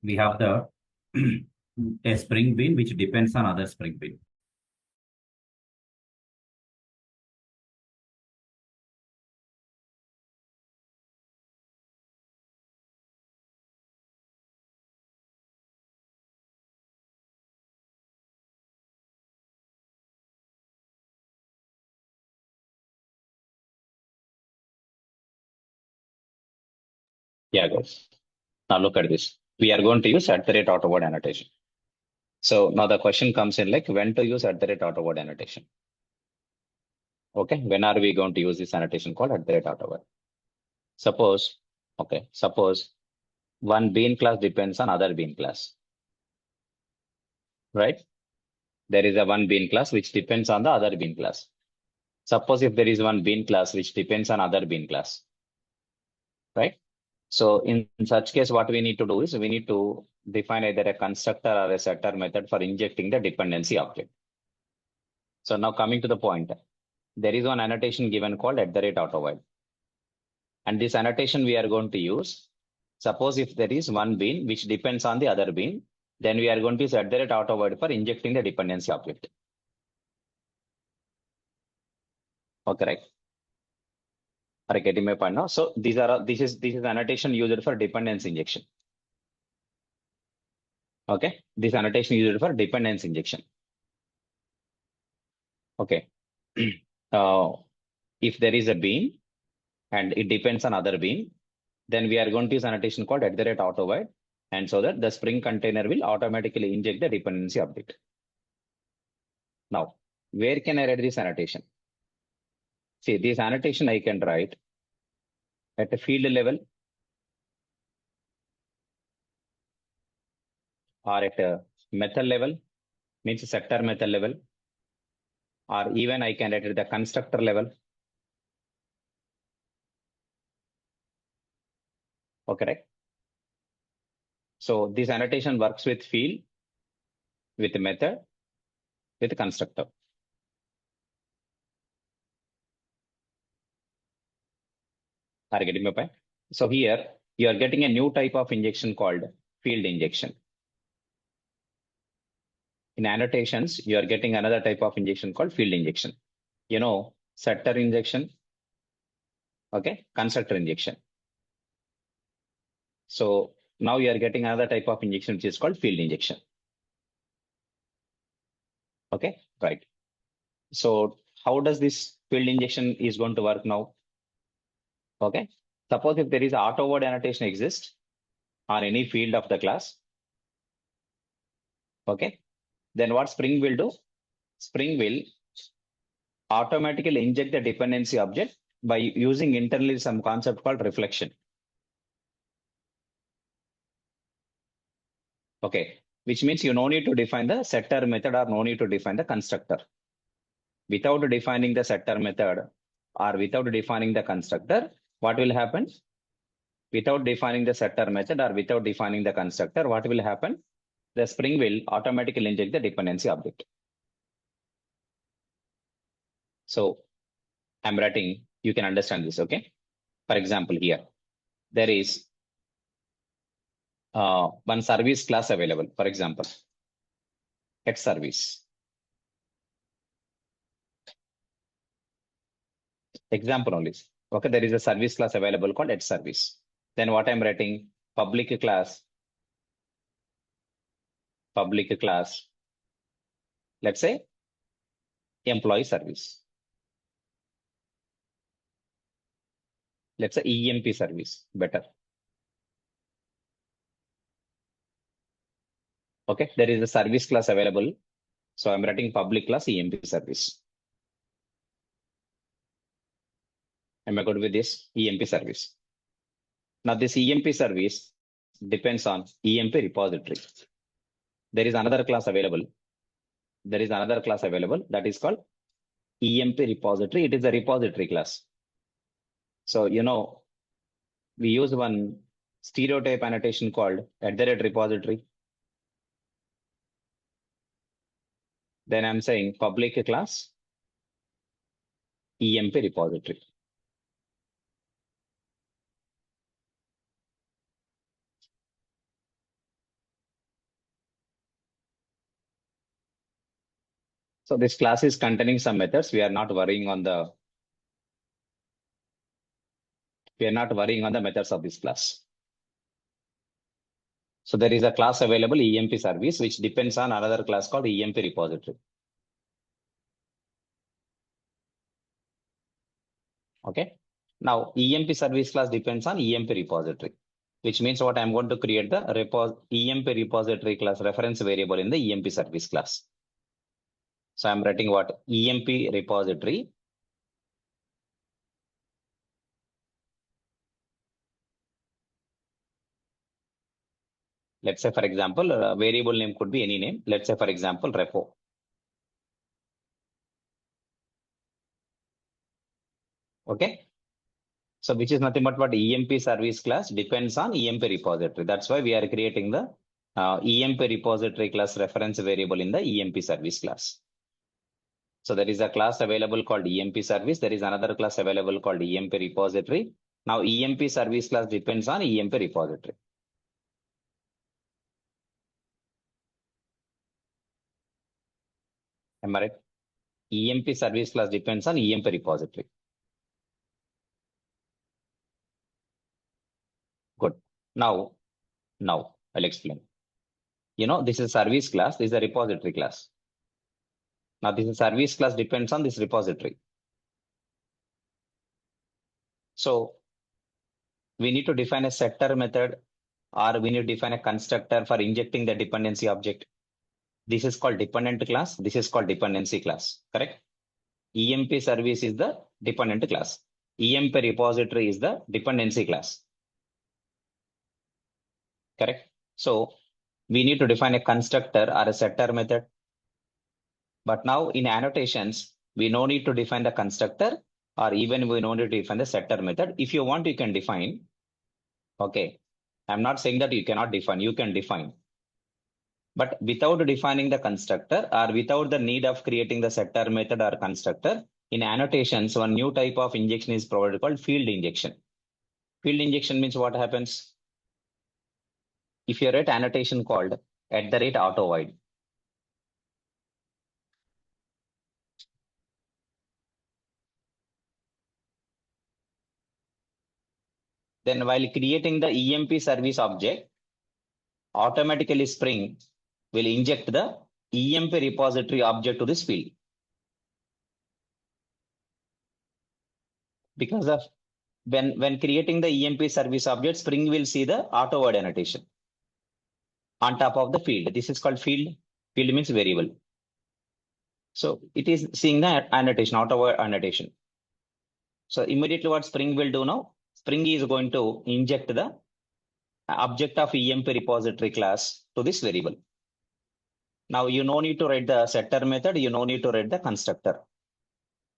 we have the a spring bean which depends on other spring bean. Yeah, guys. Now look at this. We are going to use @ word annotation. So now the question comes in like when to use @ word annotation. Okay, when are we going to use this annotation called @word? Suppose one bean class depends on other bean class, right? There is a one bean class which depends on the other bean class. Suppose if there is one bean class which depends on other bean class, right? So in such case, what we need to do is we need to define either a constructor or a setter method for injecting the dependency object. So now coming to the point, there is one annotation given called @auto_while. And this annotation we are going to use. Suppose if there is one bean which depends on the other bean, then we are going to use @auto_while for injecting the dependency object. Okay, right? Are you getting my point now? So this is annotation used for dependency injection. Okay, this annotation used for dependency injection. Okay. If there is a bean and it depends on other bean, then we are going to use annotation called @auto_while, and so that the Spring container will automatically inject the dependency object. Now, where can I write this annotation? See, this annotation I can write at a field level or at a method level, means setter method level, or even I can write at the constructor level. Okay, right? So this annotation works with field, with method, with constructor. Are you getting my point? So here you are getting a new type of injection called field injection. In annotations, you are getting another type of injection called field injection. Setter injection, okay, constructor injection. So now you are getting another type of injection which is called field injection. Okay, right. So how does this field injection is going to work now? Okay, suppose if there is auto word annotation exists on any field of the class, okay, then what Spring will do? Spring will automatically inject the dependency object by using internally some concept called reflection. Okay, which means you no need to define the setter method or no need to define the constructor. Without defining the setter method or without defining the constructor, what will happen? Without defining the setter method or without defining the constructor, what will happen? The Spring will automatically inject the dependency object. So I'm writing, you can understand this, okay? For example, here, there is one service class available, for example, @service. Example only. Okay, there is a service class available called @service. Then what I'm writing, public class, let's say employee service. Let's say EMP service, better. Okay, there is a service class available. So I'm writing public class EMP service. Am I good with this? EMP service. Now this EMP service depends on EMP repository. There is another class available. That is called EMP repository. It is a repository class. So, we use one stereotype annotation called @repository. Then I'm saying public class EMP repository. So this class is containing some methods. We are not worrying on the methods of this class. So there is a class available, EMP service, which depends on another class called EMP repository. Okay. Now EMP service class depends on EMP repository, which means what I'm going to create the EMP repository class reference variable in the EMP service class. So I'm writing what? EMP repository. Let's say, for example, variable name could be any name. Let's say, for example, repo. Okay. So which is nothing but what EMP service class depends on EMP repository. That's why we are creating the EMP repository class reference variable in the EMP service class. So there is a class available called EMP service. There is another class available called EMP repository. Now EMP service class depends on EMP repository. Am I right? EMP service class depends on EMP repository. Good. Now I'll explain. This is service class. This is a repository class. Now this is service class depends on this repository. So we need to define a setter method, or we need to define a constructor for injecting the dependency object. This is called dependent class. This is called dependency class. Correct? EMP service is the dependent class. EMP repository is the dependency class. Correct? So we need to define a constructor or a setter method. But now in annotations, we no need to define the constructor, or even we no need to define the setter method. If you want, you can define. Okay. I'm not saying that you cannot define. You can define. But without defining the constructor, or without the need of creating the setter method or constructor, in annotations, one new type of injection is provided called field injection. Field injection means what happens? If you write annotation called @auto-void, then while creating the EMP service object, automatically Spring will inject the EMP repository object to this field. Because of when creating the EMP service object, Spring will see the auto-void annotation on top of the field. This is called field. Field means variable. So it is seeing the annotation, auto-void annotation. So immediately what Spring will do now? Spring is going to inject the object of EMP repository class to this variable. Now you no need to write the setter method. You no need to write the constructor.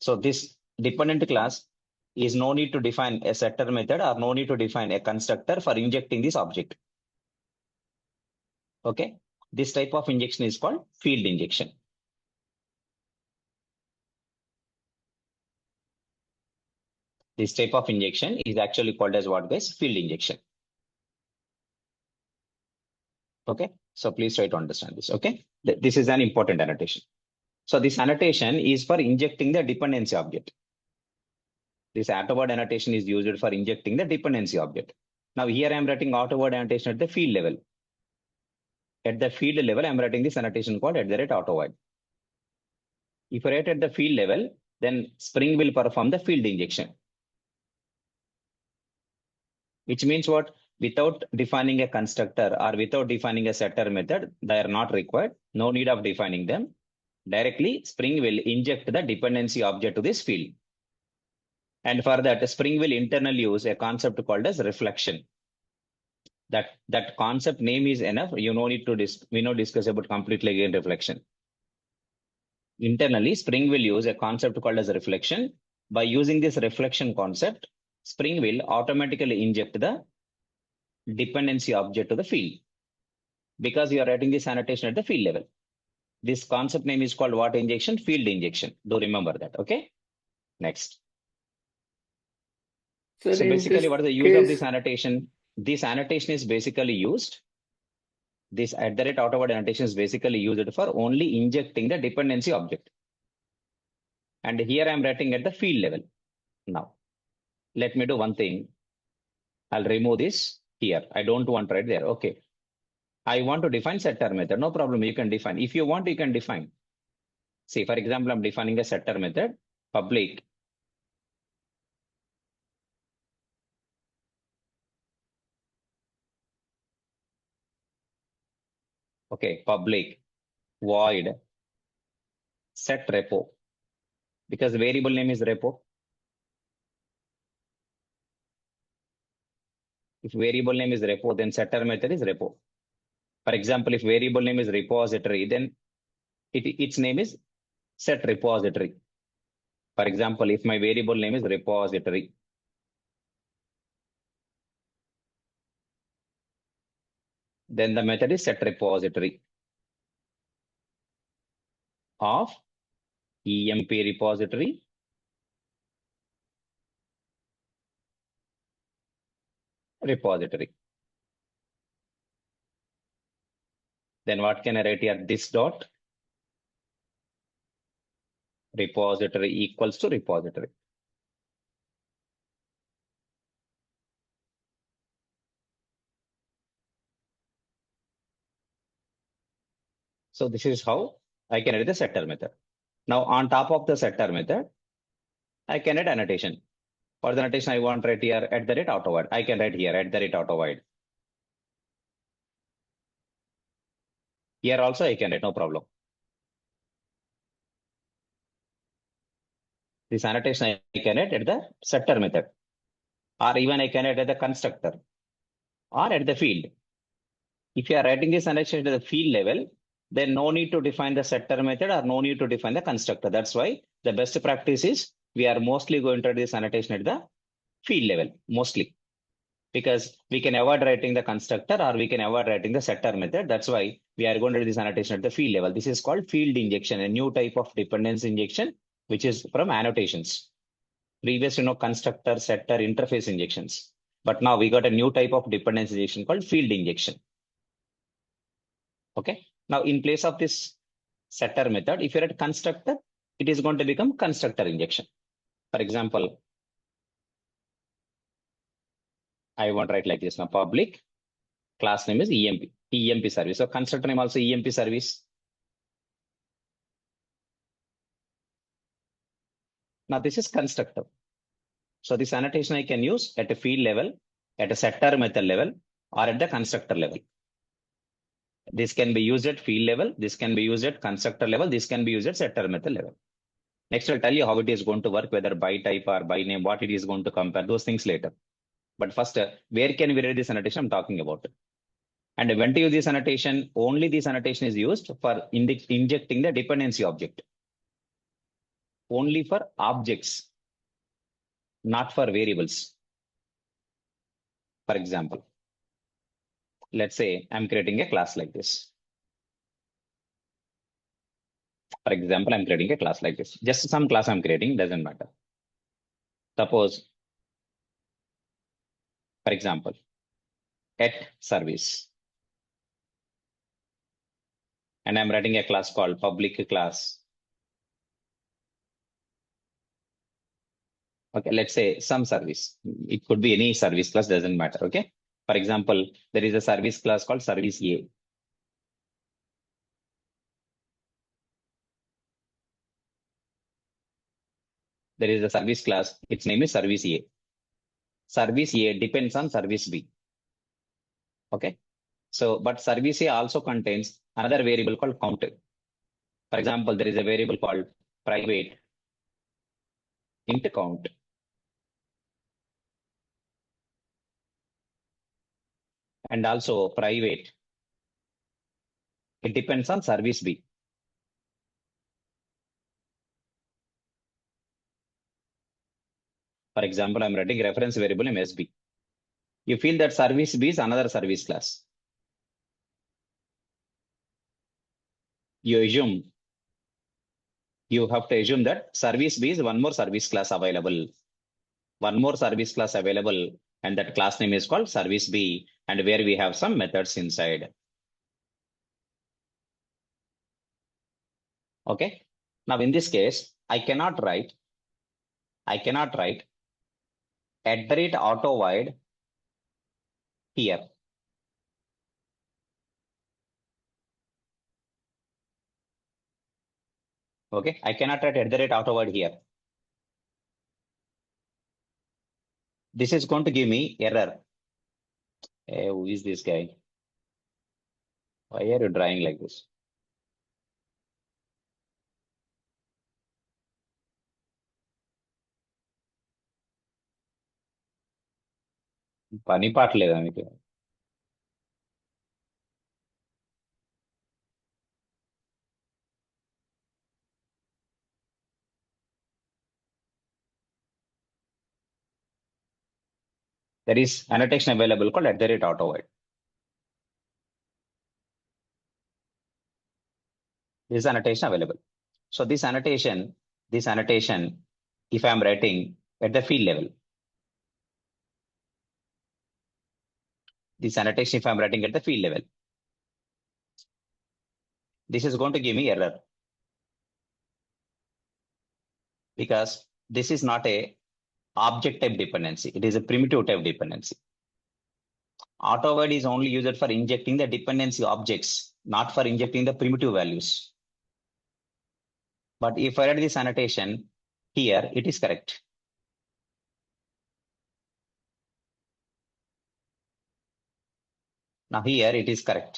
So this dependent class is no need to define a setter method, or no need to define a constructor for injecting this object. Okay. This type of injection is called field injection. This type of injection is actually called as what, guys? Field injection. Okay. So please try to understand this. Okay. This is an important annotation. So this annotation is for injecting the dependency object. This auto-void annotation is used for injecting the dependency object. Now here I am writing auto-void annotation at the field level. At the field level, I am writing this annotation called @auto-void. If I write at the field level, then Spring will perform the field injection. Which means what? Without defining a constructor or without defining a setter method, they are not required. No need of defining them. Directly, Spring will inject the dependency object to this field. And for that, Spring will internally use a concept called as reflection. That concept name is enough. You no need to discuss about completely again reflection. Internally, Spring will use a concept called as reflection. By using this reflection concept, Spring will automatically inject the dependency object to the field, because you are writing this annotation at the field level. This concept name is called what injection? Field injection. Do remember that. Okay. Next. So basically, what is the use of this annotation? This annotation is basically used. This @auto-void annotation is basically used for only injecting the dependency object. And here I'm writing at the field level. Now, let me do one thing. I'll remove this here. I don't want right there. Okay. I want to define setter method. No problem. You can define. If you want, you can define. See, for example, I'm defining a setter method, public. Okay, public void set repo, because the variable name is repo. If variable name is repo, then setter method is repo. For example, if variable name is repository, then its name is set repository. For example, if my variable name is repository, then the method is set repository of emp repository repository. Then what can I write here? This dot repository equals to repository. So this is how I can write the setter method. Now on top of the setter method, I can add annotation. For the annotation, I want right here at the rate auto void. I can write here at the rate auto void. Here also I can write, no problem. This annotation I can write at the setter method, or even I can write at the constructor or at the field. If you are writing this annotation at the field level, then no need to define the setter method or no need to define the constructor. That's why the best practice is we are mostly going to do this annotation at the field level, mostly, because we can avoid writing the constructor or we can avoid writing the setter method. That's why we are going to do this annotation at the field level. This is called field injection, a new type of dependency injection, which is from annotations. Previous, constructor, setter, interface injections. But now we got a new type of dependency injection called field injection. Okay. Now, in place of this setter method, if you're at constructor, it is going to become constructor injection. For example, I want to write like this now, public class name is EMP service. So constructor name also EMP service. Now this is constructor. So this annotation I can use at a field level, at a setter method level, or at the constructor level. This can be used at field level. This can be used at constructor level. This can be used at setter method level. Next, I'll tell you how it is going to work, whether by type or by name, what it is going to compare, those things later. But first, where can we read this annotation I'm talking about? And when to use this annotation, only this annotation is used for injecting the dependency object. Only for objects, not for variables. For example, let's say I'm creating a class like this. For example, I'm creating a class like this. Just some class I'm creating, doesn't matter. Suppose, for example, at service. And I'm writing a class called public class. Okay, let's say some service. It could be any service class, doesn't matter. Okay. For example, there is a service class called service A. There is a service class, its name is service A. Service A depends on service B. Okay. So, but service A also contains another variable called count. For example, there is a variable called private int count. And also private, it depends on service B. For example, I'm writing reference variable in SB. You feel that service B is another service class. You have to assume that service B is one more service class available. One more service class available, and that class name is called service B, and where we have some methods inside. Okay. Now in this case, I cannot write @auto_void here. Okay, I cannot write @auto_void here. This is going to give me error. Hey, who is this guy? Why are you drawing like this? పని పాట లేదా మీకు? There is annotation available called @auto_void. This is annotation available. So this annotation, if I am writing at the field level, this annotation, if I am writing at the field level, this is going to give me error because this is not a object type dependency. It is a primitive type dependency. Auto_void is only used for injecting the dependency objects, not for injecting the primitive values. But if I write this annotation here, it is correct. Now here it is correct.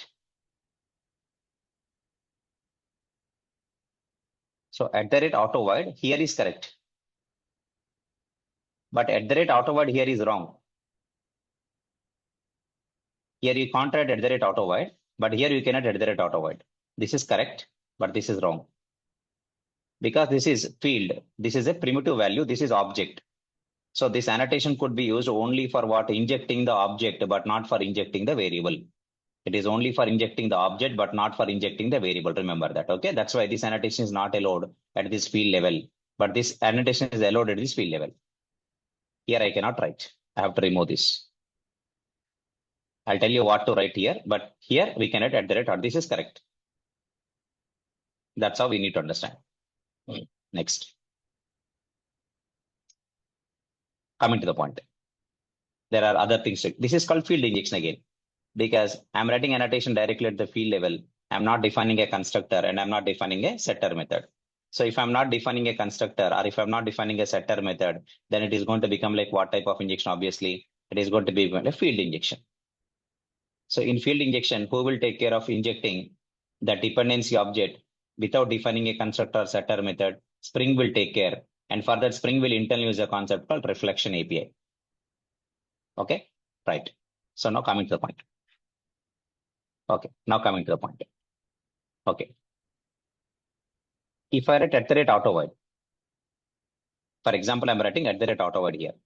So @auto_void here is correct. But @auto_void here is wrong. Here you can't write @auto_void, but here you cannot @auto_void. This is correct, but this is wrong. Because this is field, this is a primitive value, this is object. So this annotation could be used only for what? Injecting the object, but not for injecting the variable. It is only for injecting the object, but not for injecting the variable. Remember that, okay? That's why this annotation is not allowed at this field level, but this annotation is allowed at this field level. Here I cannot write. I have to remove this. I'll tell you what to write here, but here we can write @. This is correct. That's how we need to understand. Next. Coming to the point. There are other things. This is called field injection again, because I'm writing annotation directly at the field level. I'm not defining a constructor and I'm not defining a setter method. So if I'm not defining a constructor or if I'm not defining a setter method, then it is going to become like what type of injection? Obviously, it is going to be a field injection. So in field injection, who will take care of injecting the dependency object without defining a constructor setter method? Spring will take care. And for that, Spring will internally use a concept called reflection API. Okay, right. So now coming to the point. Okay, now coming to the point. Okay. If I write @auto_void, for example, I'm writing @auto_void here.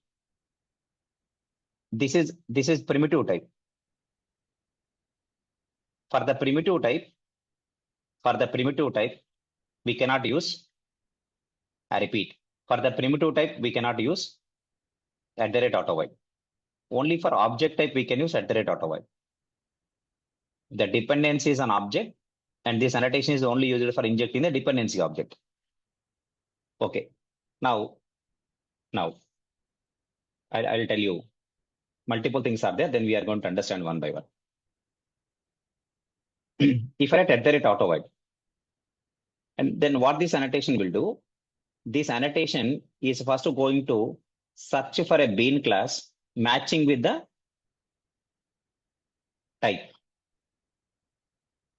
This is primitive type. For the primitive type, we cannot use, I repeat, for the primitive type, we cannot use @auto_void. Only for object type, we can use @auto_void. The dependency is an object, and this annotation is only used for injecting the dependency object. Okay. Now I'll tell you multiple things are there, then we are going to understand one by one. If I write @auto_void, and then what this annotation will do, this annotation is first going to search for a bean class matching with the type,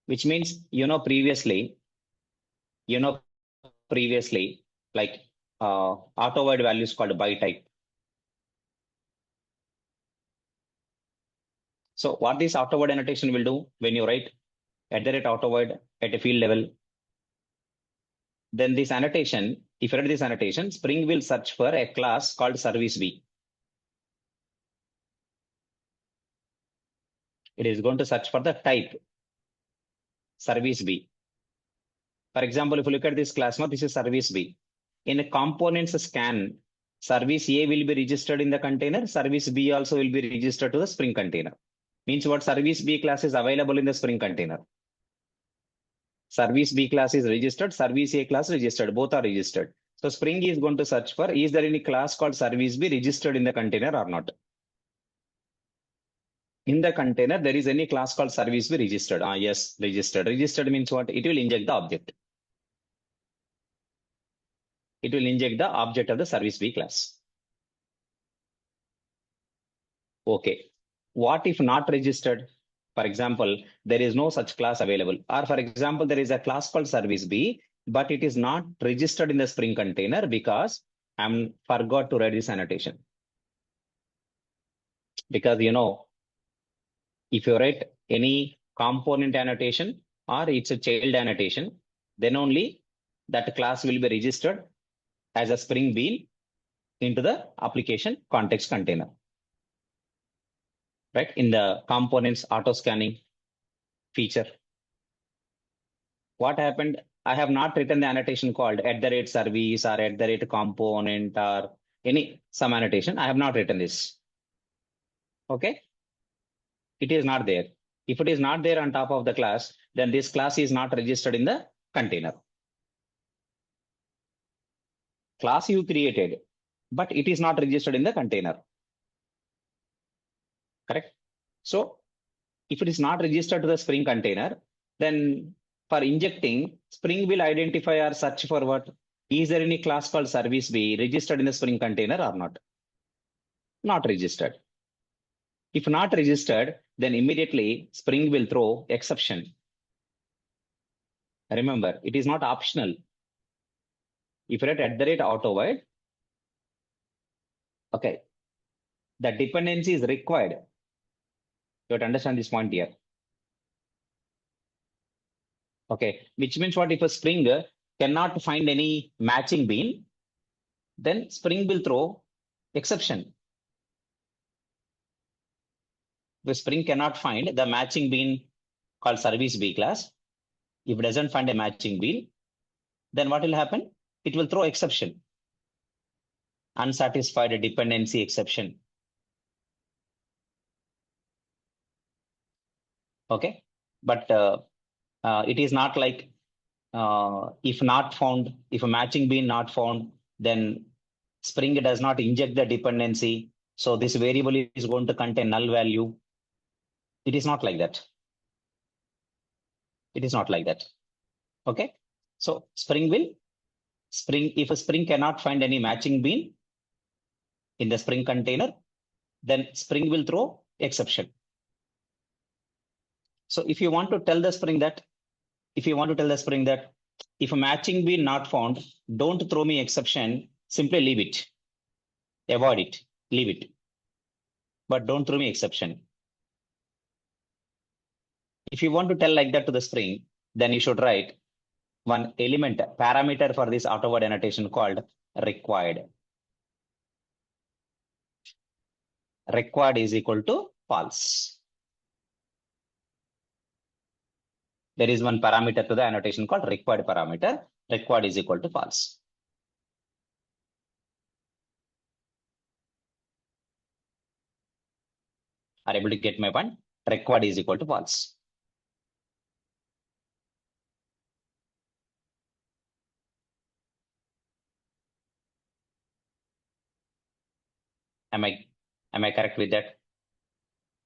which means, previously, like auto_void values called by type. So what this auto_void annotation will do when you write @auto_void at a field level, then this annotation, if you write this annotation, Spring will search for a class called service B. It is going to search for the type service B. For example, if you look at this class now, this is service B. In a components scan, service A will be registered in the container, service B also will be registered to the Spring container. Means what? Service B class is available in the Spring container. Service B class is registered, service A class registered, both are registered. So Spring is going to search for, is there any class called service B registered in the container or not? In the container, there is any class called service B registered. Yes, registered. Registered means what? It will inject the object. It will inject the object of the service B class. Okay. What if not registered? For example, there is no such class available. Or for example, there is a class called service B, but it is not registered in the Spring container because I forgot to write this annotation. Because if you write any component annotation or it's a child annotation, then only that class will be registered as a Spring Bean into the application context container. Right? In the components auto scanning feature. What happened? I have not written the annotation called @service or @component or some annotation. I have not written this. Okay. It is not there. If it is not there on top of the class, then this class is not registered in the container. Class you created, but it is not registered in the container. Correct? So if it is not registered to the Spring container, then for injecting, Spring will identify or search for what? Is there any class called service B registered in the Spring container or not? Not registered. If not registered, then immediately Spring will throw exception. Remember, it is not optional. If you write @autovoid, okay, the dependency is required. You have to understand this point here. Okay, which means what? If a Spring cannot find any matching bean, then Spring will throw exception. The Spring cannot find the matching bean called service B class. If it doesn't find a matching bean, then what will happen? It will throw exception. Unsatisfied dependency exception. Okay, but it is not like if not found, if a matching bean not found, then Spring does not inject the dependency. So this variable is going to contain null value. It is not like that. It is not like that. Okay. So if a Spring cannot find any matching bean in the Spring container, then Spring will throw exception. So if you want to tell the Spring that, if a matching bean not found, don't throw me exception, simply leave it. Avoid it, leave it. But don't throw me exception. If you want to tell like that to the Spring, then you should write one element parameter for this AutoVoid annotation called required. Required is equal to false. There is one parameter to the annotation called required parameter. Required is equal to false. Are you able to get my point? Required is equal to false. Am I correct with that?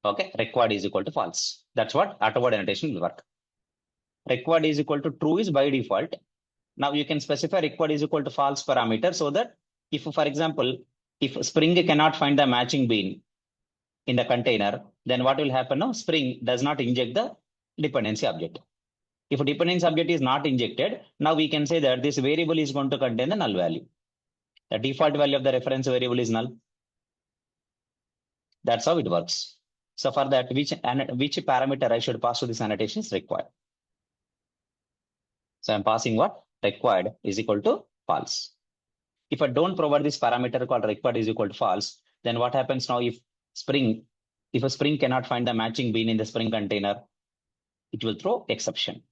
Okay, required is equal to false. That's what AutoVoid annotation will work. Required is equal to true is by default. Now you can specify required is equal to false parameter so that if, for example, if Spring cannot find the matching bean in the container, then what will happen now? Spring does not inject the dependency object. If a dependency object is not injected, now we can say that this variable is going to contain the null value. The default value of the reference variable is null. That's how it works. So for that, which parameter I should pass to this annotation is required. So I'm passing what? Required is equal to false. If I don't provide this parameter called required is equal to false, then what happens now if a Spring cannot find the matching bean in the Spring container, it will throw exception.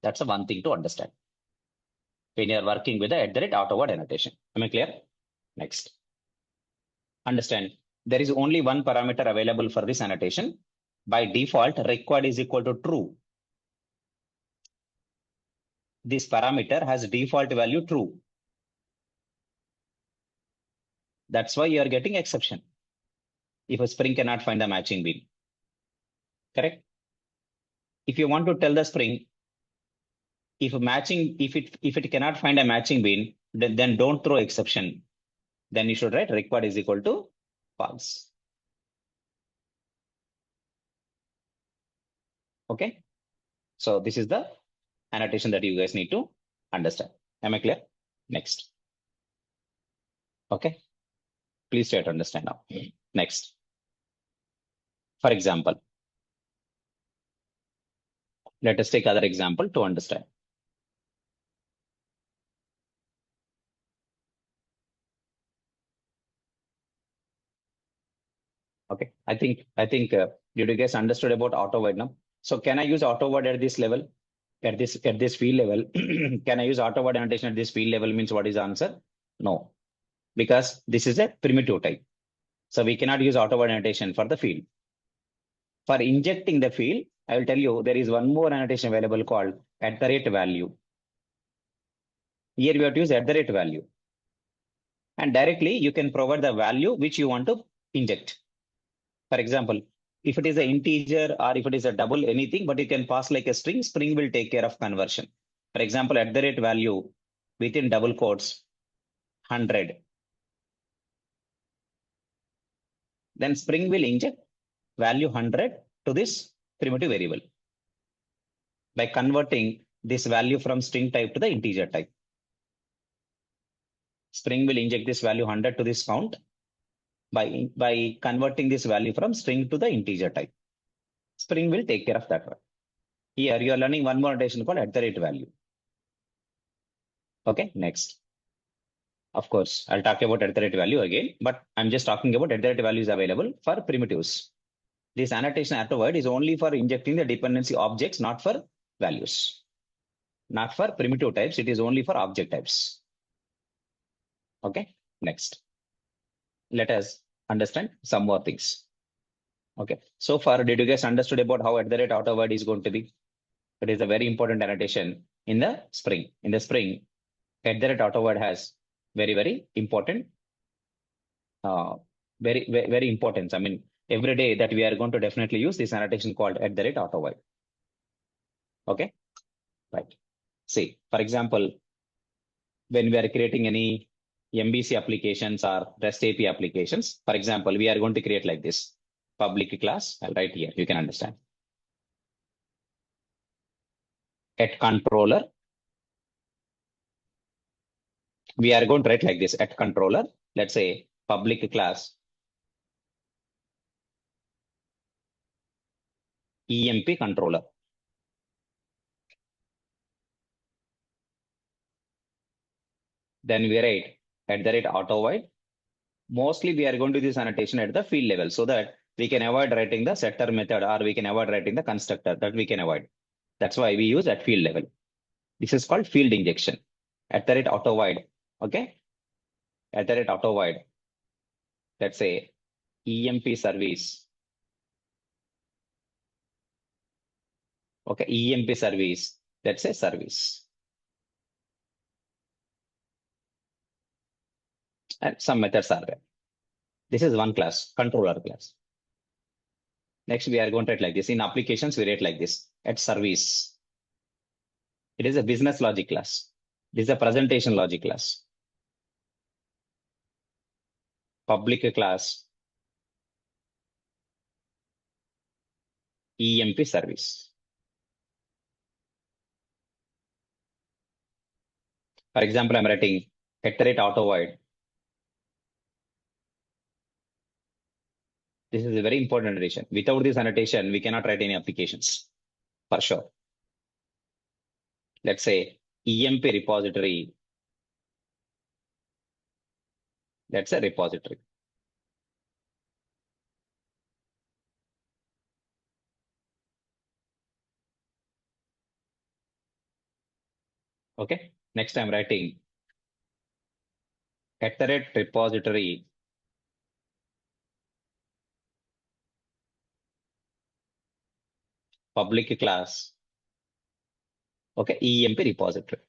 That's the one thing to understand when you're working with the @AutoVoid annotation. Am I clear? Next. Understand, there is only one parameter available for this annotation. By default, required is equal to true. this parameter has default value true. That's why you are getting exception if a Spring cannot find the matching bean. Correct? If you want to tell the Spring, if it cannot find a matching bean, then don't throw exception. Then you should write required is equal to false. Okay. So this is the annotation that you guys need to understand. Am I clear? Next. Okay. Please try to understand now. Next. For example, let us take other example to understand. Okay. I think did you guys understood about auto void now? So can I use auto void at this level? At this field level, can I use auto void annotation at this field level? Means what is the answer? No, because this is a primitive type. So we cannot use auto void annotation for the field. For injecting the field, I will tell you there is one more annotation available called @value. Here we have to use @value. And directly you can provide the value which you want to inject. For example, if it is an integer or if it is a double anything, but you can pass like a string, Spring will take care of conversion. For example, @value within double quotes 100. Then Spring will inject value 100 to this primitive variable by converting this value from string type to the integer type. Spring will inject this value 100 to this count by converting this value from string to the integer type. Spring will take care of that one. Here you are learning one more notation called @value. Okay, next. Of course, I'll talk about @value again, but I'm just talking about @value is available for primitives. This annotation afterward is only for injecting the dependency objects, not for values. Not for primitive types, it is only for object types. Okay, next. Let us understand some more things. Okay, so far, did you guys understood about how @AutoVoid is going to be? It is a very important annotation in the Spring. In the Spring, @AutoVoid has very important, very important. I mean, every day that we are going to definitely use this annotation called @AutoVoid. Okay, right. See, for example, when we are creating any MVC applications or REST API applications, for example, we are going to create like this public class. I'll write here, you can understand. @controller. We are going to write like this @controller. Let's say public class EMP controller. Then we write @AutoVoid. Mostly we are going to do this annotation at the field level so that we can avoid writing the setter method or we can avoid writing the constructor, that we can avoid. That's why we use at field level. This is called field injection. @AutoVoid. Okay. @AutoVoid. Let's say EMP service. Okay, EMP service. Let's say service. And some methods are there. This is one class, controller class. Next, we are going to write like this. In applications, we write like this @service. It is a business logic class. This is a presentation logic class. Public class EMP service. For example, I'm writing @AutoVoid. This is a very important annotation. Without this annotation, we cannot write any applications for sure. Let's say EMP repository. That's a repository. Okay. Next, I'm writing @repository public class. Okay, EMP repository.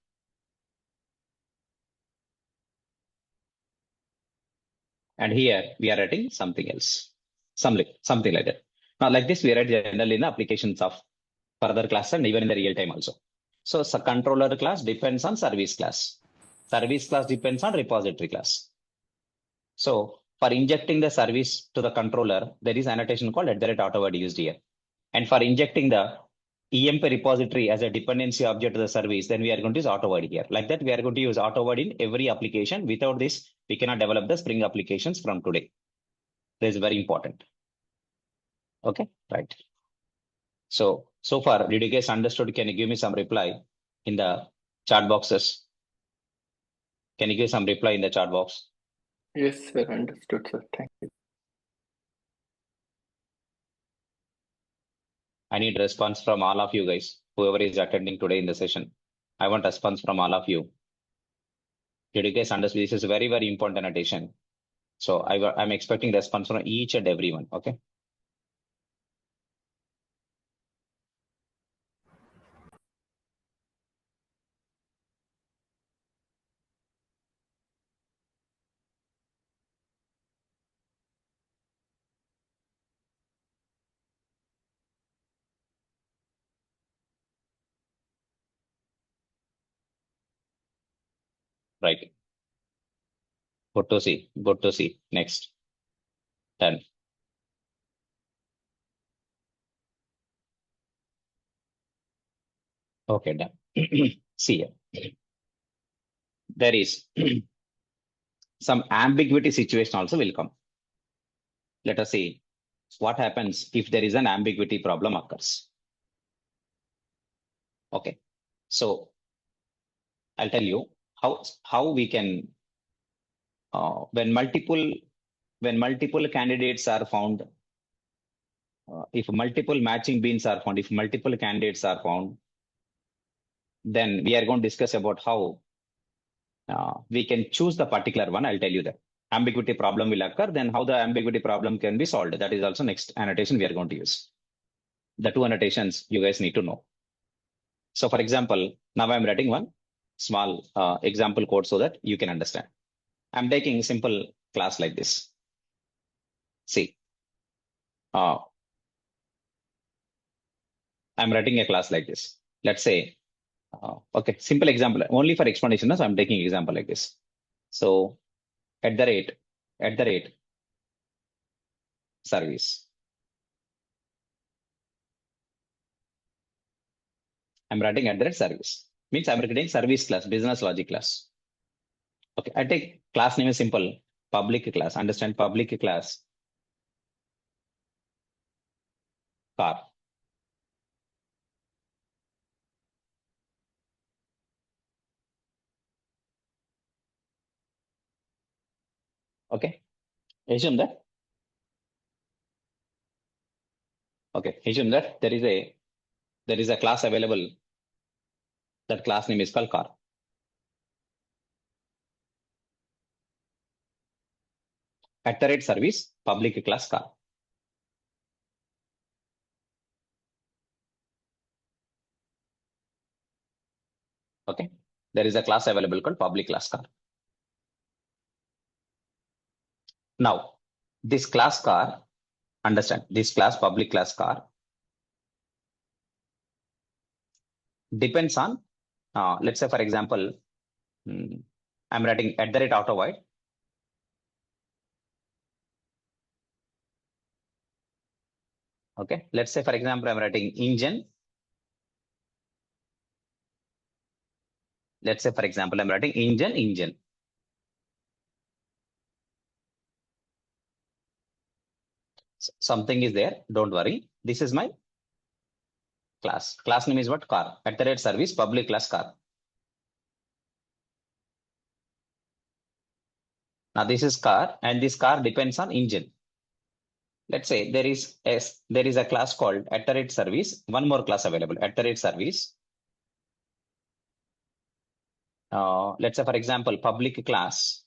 And here we are writing something else, something like that. Now, like this, we write generally in the applications of further class and even in the real time also. So, controller class depends on service class. Service class depends on repository class. So, for injecting the service to the controller, there is annotation called @autoword used here. And for injecting the EMP repository as a dependency object to the service, then we are going to use AutoWord here. Like that, we are going to use AutoWord in every application. Without this, we cannot develop the Spring applications from today. This is very important. Okay, right. So far, did you guys understood? Can you give me some reply in the chat boxes? Can you give some reply in the chat box? Yes, sir. Understood, sir. Thank you. I need response from all of you guys, whoever is attending today in the session. I want response from all of you. Did you guys understand? This is very, very important annotation. So I'm expecting response from each and everyone. Okay. Right. Good to see. Good to see. Next. Done. Okay, done. See here. There is some ambiguity situation also will come. Let us see what happens if there is an ambiguity problem occurs. Okay. So I'll tell you how we can when multiple candidates are found, if multiple matching beans are found, if multiple candidates are found, then we are going to discuss about how we can choose the particular one. I'll tell you that ambiguity problem will occur, then how the ambiguity problem can be solved. That is also next annotation we are going to use. The two annotations you guys need to know. So for example, now I'm writing one small example code so that you can understand. I'm taking a simple class like this. See, I'm writing a class like this. Let's say, okay, simple example, only for explanation. So I'm taking example like this. So at the rate service. I'm writing at the rate service. Means I'm writing service class, business logic class. Okay, I take class name is simple, public class. Understand public class car. Okay, assume that. Okay, assume that there is a class available. That class name is called car. At the rate service, public class car. Okay, there is a class available called public class car. Now, this class car, understand this class public class car depends on, let's say for example, I'm writing at the rate AutoWord. Okay, let's say for example, I'm writing engine. Let's say for example, I'm writing engine. Something is there, don't worry. This is my class. Class name is what? Car. At the rate service, public class car. Now this is car, and this car depends on engine. Let's say there is a class called at the rate service. One more class available at the rate service. Let's say for example, public class.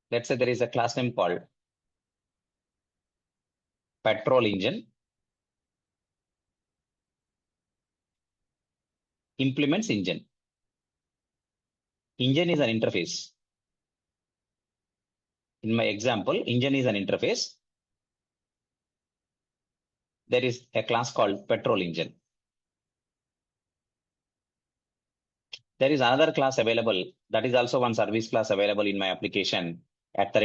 Let's say there is a class name called petrol engine implements engine. Engine is an interface. In my example, engine is an interface. There is a class called petrol engine. There is another class available. That is also one service class available in my application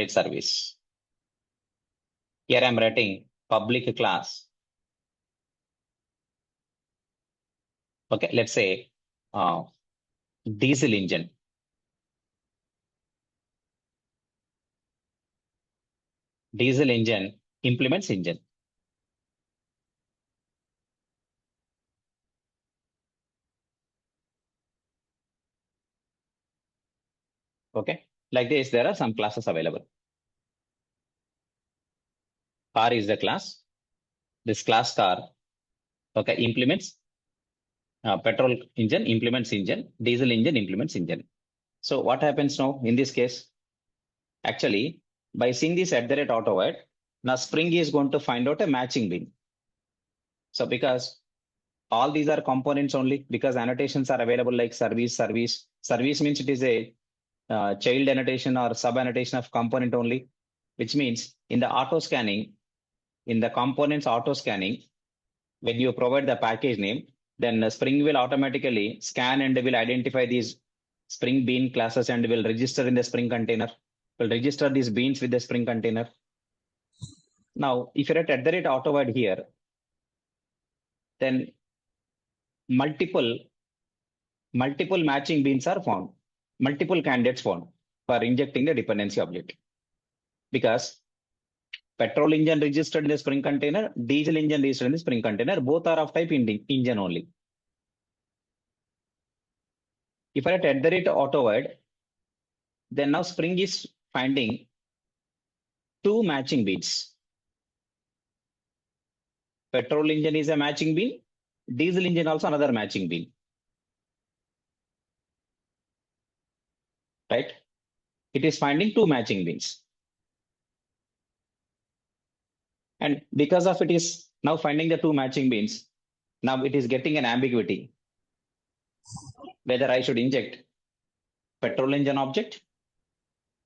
@service. Here I'm writing public class. Okay, let's say diesel engine. Diesel engine implements engine. Okay, like this, there are some classes available. Car is the class. This class car, okay, implements petrol engine, implements engine, diesel engine implements engine. So what happens now in this case? Actually, by seeing this @autowide, now Spring is going to find out a matching bin. So because all these are components only, because annotations are available like service. Service means it is a child annotation or sub annotation of component only, which means in the auto scanning, in the components auto scanning, when you provide the package name, then Spring will automatically scan and will identify these Spring Bean classes and will register in the Spring container, will register these beans with the Spring container. Now, if you're at @autowide here, then multiple matching beans are found, multiple candidates found for injecting the dependency object. Because petrol engine registered in the Spring container, diesel engine registered in the Spring container, both are of type engine only. If I at @autowide, then now Spring is finding two matching beans. Petrol engine is a matching bean, diesel engine also another matching bean. Right? It is finding two matching beans. And because of it is now finding the two matching beans, now it is getting an ambiguity whether I should inject petrol engine object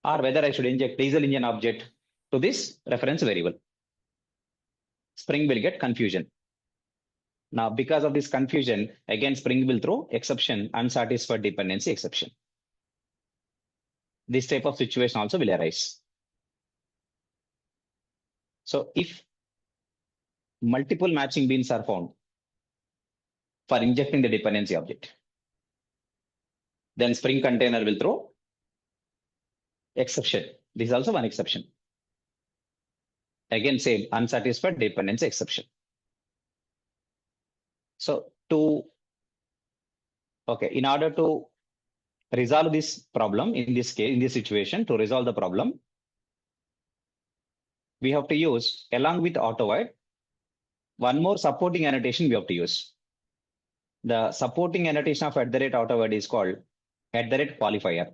or whether I should inject diesel engine object to this reference variable. Spring will get confusion. Now, because of this confusion, again, Spring will throw exception, unsatisfied dependency exception. This type of situation also will arise. So if multiple matching beans are found for injecting the dependency object, then Spring container will throw exception. This is also one exception. Again, same unsatisfied dependency exception. So in order to resolve this problem in this case, in this situation, to resolve the problem, we have to use, along with autowide, one more supporting annotation we have to use. The supporting annotation of @autowide is called @qualifier.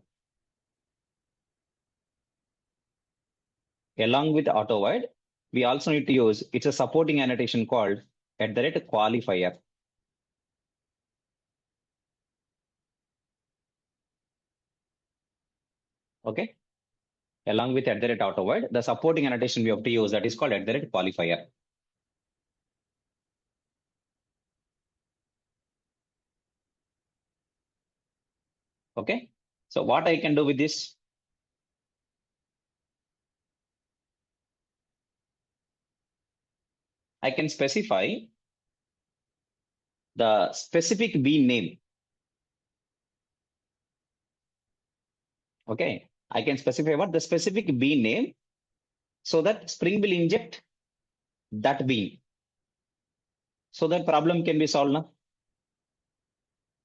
Along with autowide, we also need to use, it's a supporting annotation called @qualifier. Okay. Along with @autowide, the supporting annotation we have to use, that is called @qualifier. Okay. So what I can do with this? I can specify the specific bean name. Okay. I can specify what the specific bean name so that Spring will inject that bean. So that problem can be solved now.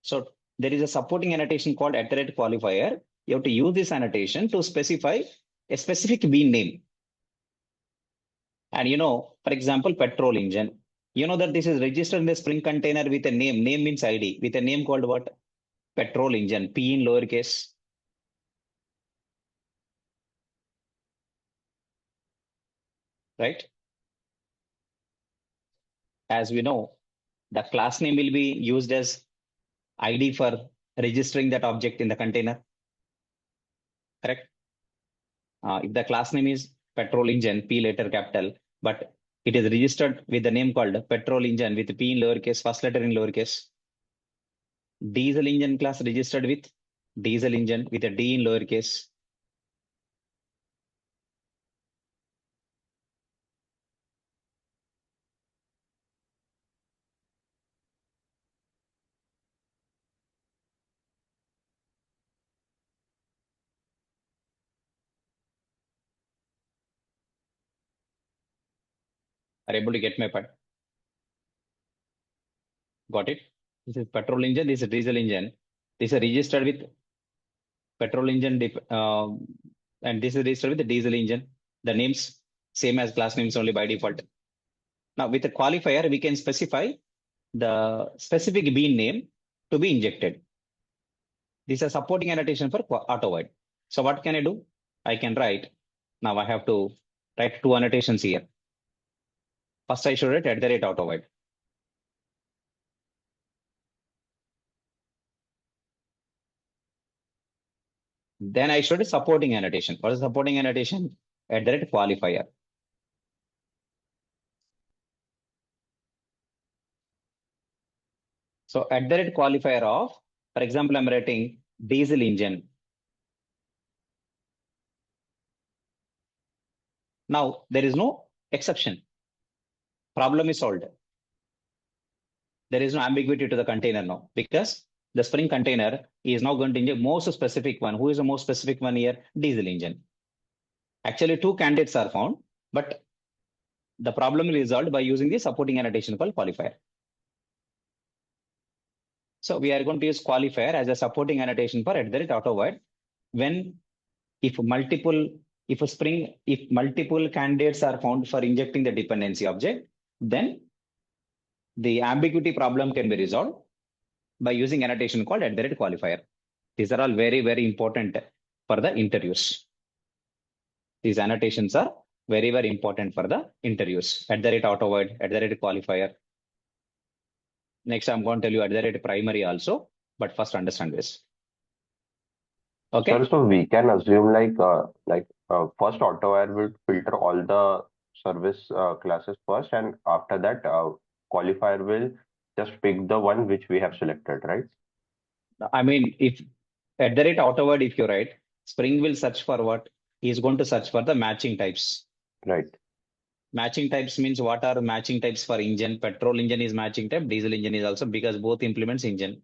So there is a supporting annotation called @qualifier. You have to use this annotation to specify a specific bean name. And for example, petrol engine, that this is registered in the Spring container with a name. Name means ID, with a name called what? Petrol engine, P in lowercase. Right? as we know, the class name will be used as ID for registering that object in the container. Correct? If the class name is petrol engine, P letter capital, but it is registered with the name called petrol engine with P in lowercase, first letter in lowercase. Diesel engine class registered with diesel engine with a D in lowercase. Are able to get my point? Got it? This is petrol engine, this is diesel engine. This is registered with petrol engine, and this is registered with the diesel engine. The names same as class names only by default. Now with a qualifier, we can specify the specific bean name to be injected. This is a supporting annotation for auto void. So what can I do? I can write. Now I have to write two annotations here. First, I should write @auto void. Then I should supporting annotation. What is supporting annotation? @qualifier. So @qualifier of, for example, I'm writing diesel engine. Now there is no exception. Problem is solved. There is no ambiguity to the container now because the Spring container is now going to inject most specific one. Who is the most specific one here? Diesel engine. Actually, two candidates are found, but the problem is resolved by using the supporting annotation called qualifier. So we are going to use qualifier as a supporting annotation for @auto void when if multiple candidates are found for injecting the dependency object, then the ambiguity problem can be resolved by using annotation called @qualifier. These are all very, very important for the interviews. These annotations are very, very important for the interviews. @auto void, @qualifier. Next, I'm going to tell you @primary also, but first understand this. Okay. Sir, so we can assume first AutoWire will filter all the service classes first, and after that qualifier will just pick the one which we have selected, right? I mean, if @auto void, if you write, Spring will search for what? He is going to search for the matching types. Right. Matching types means what are matching types for engine? Petrol engine is matching type, diesel engine is also, because both implements engine.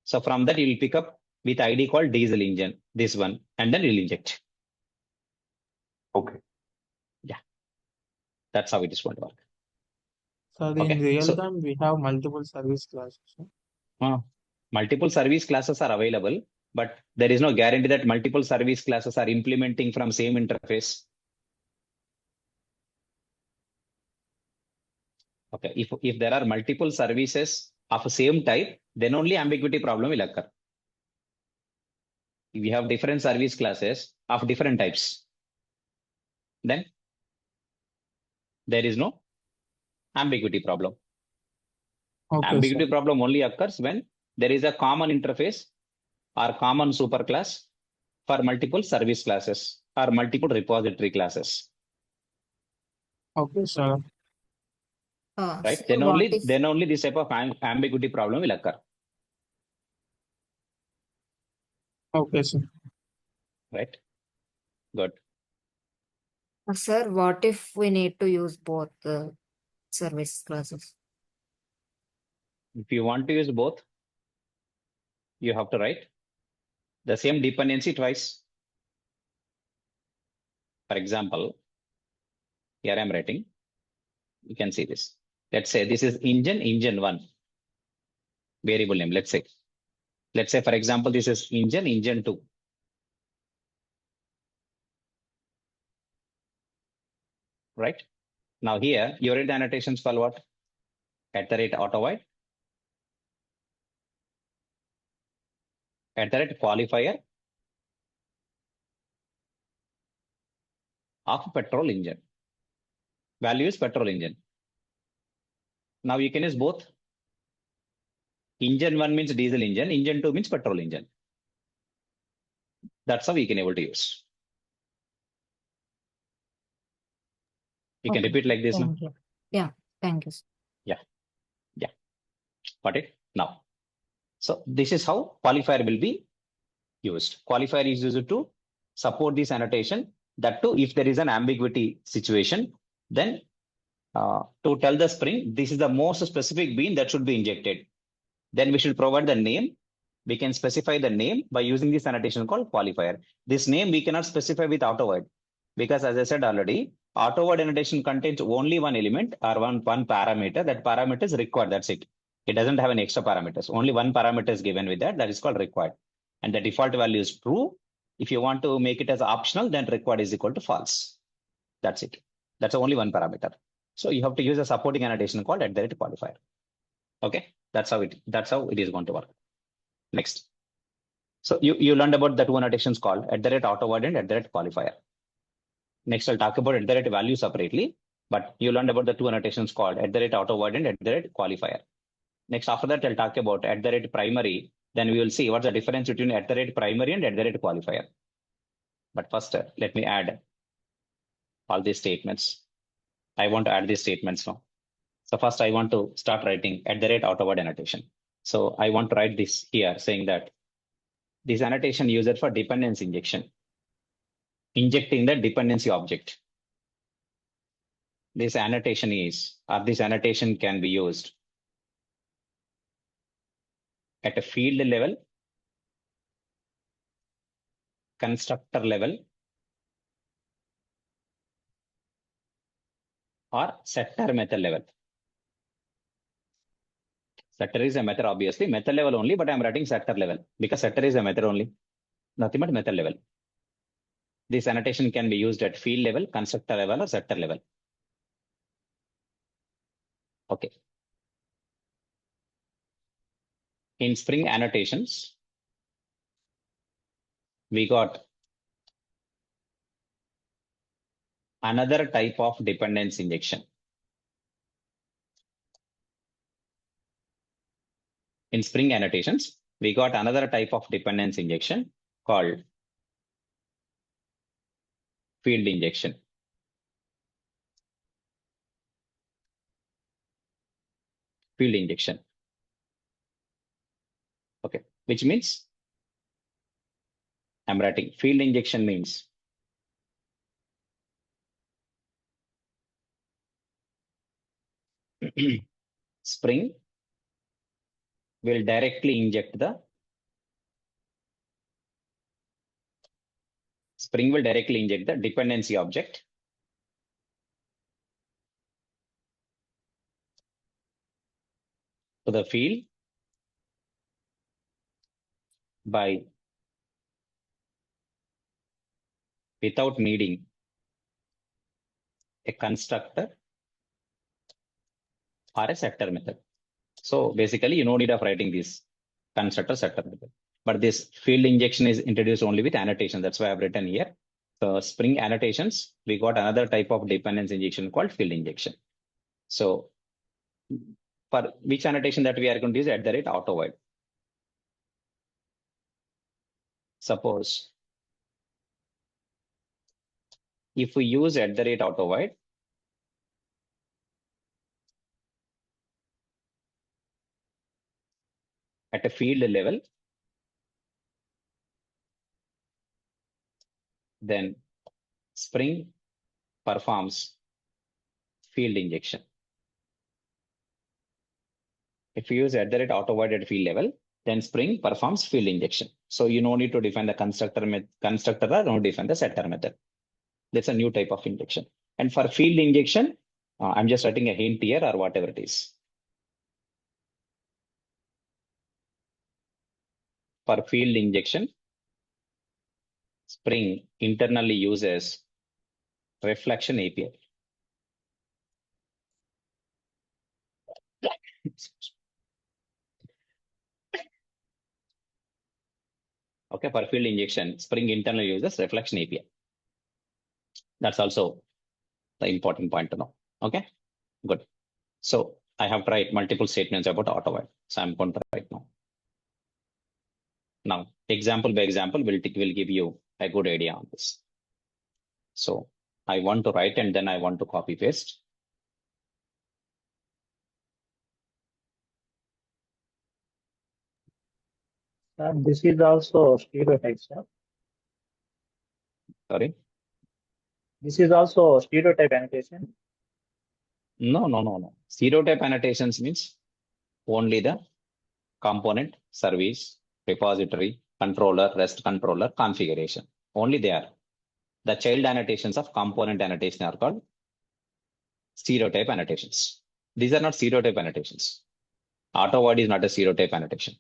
So from that, you will pick up with ID called diesel engine, this one, and then you'll inject. Okay. Yeah. That's how it is going to work. So Okay, in real so- time, we have multiple service classes. Multiple service classes are available, but there is no guarantee that multiple service classes are implementing from same interface. Okay, if there are multiple services of the same type, then only ambiguity problem will occur. If we have different service classes of different types, then there is no ambiguity problem. Okay, Ambiguity sir. problem only occurs when there is a common interface or common superclass for multiple service classes or multiple repository classes, Okay, sir. right? So Then what if only this type of ambiguity problem will occur, Okay, sir. right? Good. sir, what if we need to use both the service classes? If you want to use both, you have to write the same dependency twice. For example, here I'm writing, you can see this. Let's say this is engine 1, variable name, let's say. Let's say, for example, this is engine 2. Right? Now here, you read the annotations for what? @auto void, @qualifier of petrol engine. Value is petrol engine. Now you can use both. Engine 1 means diesel engine, engine 2 means petrol engine. That's how we can able to use. You can Okay. repeat like this now. Thank you. Yeah, thank you, sir. Got it? Now, so this is how qualifier will be used. Qualifier is used to support this annotation. That too, if there is an ambiguity situation, then to tell the Spring, this is the most specific bean that should be injected. Then we should provide the name. We can specify the name by using this annotation called qualifier. This name we cannot specify with AutoVoid because, as I said already, AutoVoid annotation contains only one element or one parameter. That parameter is required. That's it. It doesn't have any extra parameters. Only one parameter is given with that. That is called required. And the default value is true. If you want to make it as optional, then required is equal to false. That's it. That's only one parameter. So you have to use a supporting annotation called @qualifier. Okay, that's how it is going to work. Next. So you learned about the two annotations called @AutoVoid and @qualifier. Next, I'll talk about @value separately, but you learned about the two annotations called @AutoVoid and @qualifier. Next, after that, I'll talk about @primary. Then we will see what's the difference between @primary and @qualifier. But first, let me add all these statements. I want to add these statements now. So first, I want to start writing @AutoVoid annotation. So I want to write this here saying that this annotation used for dependency injection, injecting the dependency object. This annotation can be used at a field level, constructor level, or setter method level. Setter is a method, obviously, method level only, but I'm writing setter level because setter is a method only, nothing but method level. This annotation can be used at field level, constructor level, or setter level. Okay. In Spring annotations, we got another type of dependence injection. In Spring annotations, we got another type of dependence injection called field injection. Field injection. Okay, which means I'm writing field injection means Spring will directly inject the dependency object to the field without needing a constructor or a setter method. So basically, you no need of writing this constructor setter method. But this field injection is introduced only with annotation. That's why I've written here. So Spring annotations, we got another type of dependence injection called field injection. So for which annotation that we are going to use @AutoVoid. Suppose if we use @AutoVoid, at a field level, then Spring performs field injection. If you use @AutoVoid at field level, then Spring performs field injection. So you no need to define the constructor or don't define the setter method. That's a new type of injection. And for field injection, I'm just writing a hint here or whatever it is. For field injection, Spring internally uses reflection API. Okay, for field injection, Spring internally uses reflection API. That's also the important point to know. Okay, good. So I have to write multiple statements about auto while. So I'm going to write now. Now, example by example will give you a good idea on this. So I want to write and then I want to copy paste. This is also stereotype, sir. Sorry. This is also stereotype annotation. No. Stereotype annotations means only the component, service, repository, controller, REST controller, configuration. Only they are. The child annotations of component annotation are called stereotype annotations. These are not stereotype annotations. Auto void is not a stereotype annotation.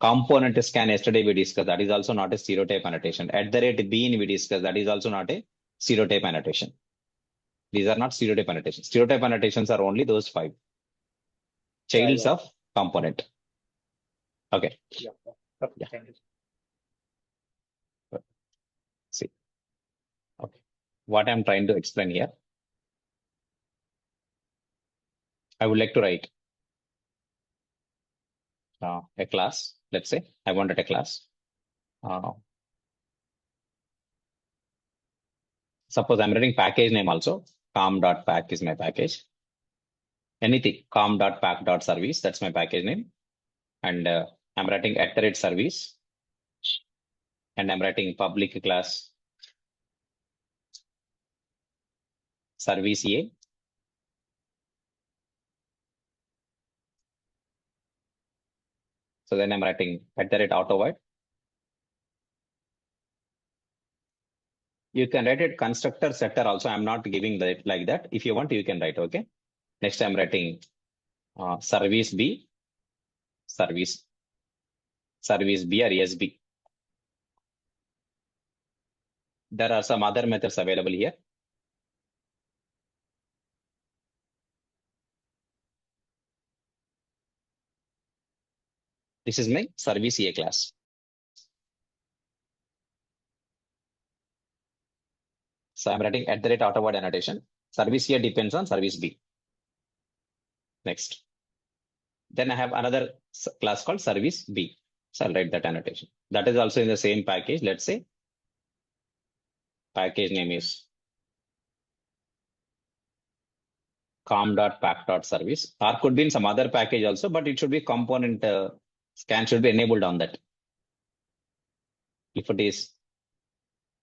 Component scan yesterday we discussed, that is also not a stereotype annotation. @bean we discussed, that is also not a stereotype annotation. These are not stereotype annotations. Stereotype annotations are only those 5. Childs Yeah. of component. Okay. Yeah. Okay, Yeah. thank you. See. Okay. What I'm trying to explain here. I would like to write a class. Let's say I wanted a class. Suppose I'm writing package name also. com.pack is my package. Anything com.pack.service, that's my package name. And I'm writing @service. And I'm writing public class service A. So then I'm writing @auto void. You can write it constructor setter also. I'm not giving that like that. If you want, you can write. Okay. Next, I'm writing service B, service B or SB. There are some other methods available here. This is my service A class. So I'm writing @auto void annotation. Service A depends on service B. Next. Then I have another class called service B. So I'll write that annotation. That is also in the same package. Let's say package name is com.pack.service, or could be in some other package also, but it should be component scan should be enabled on that. If it is,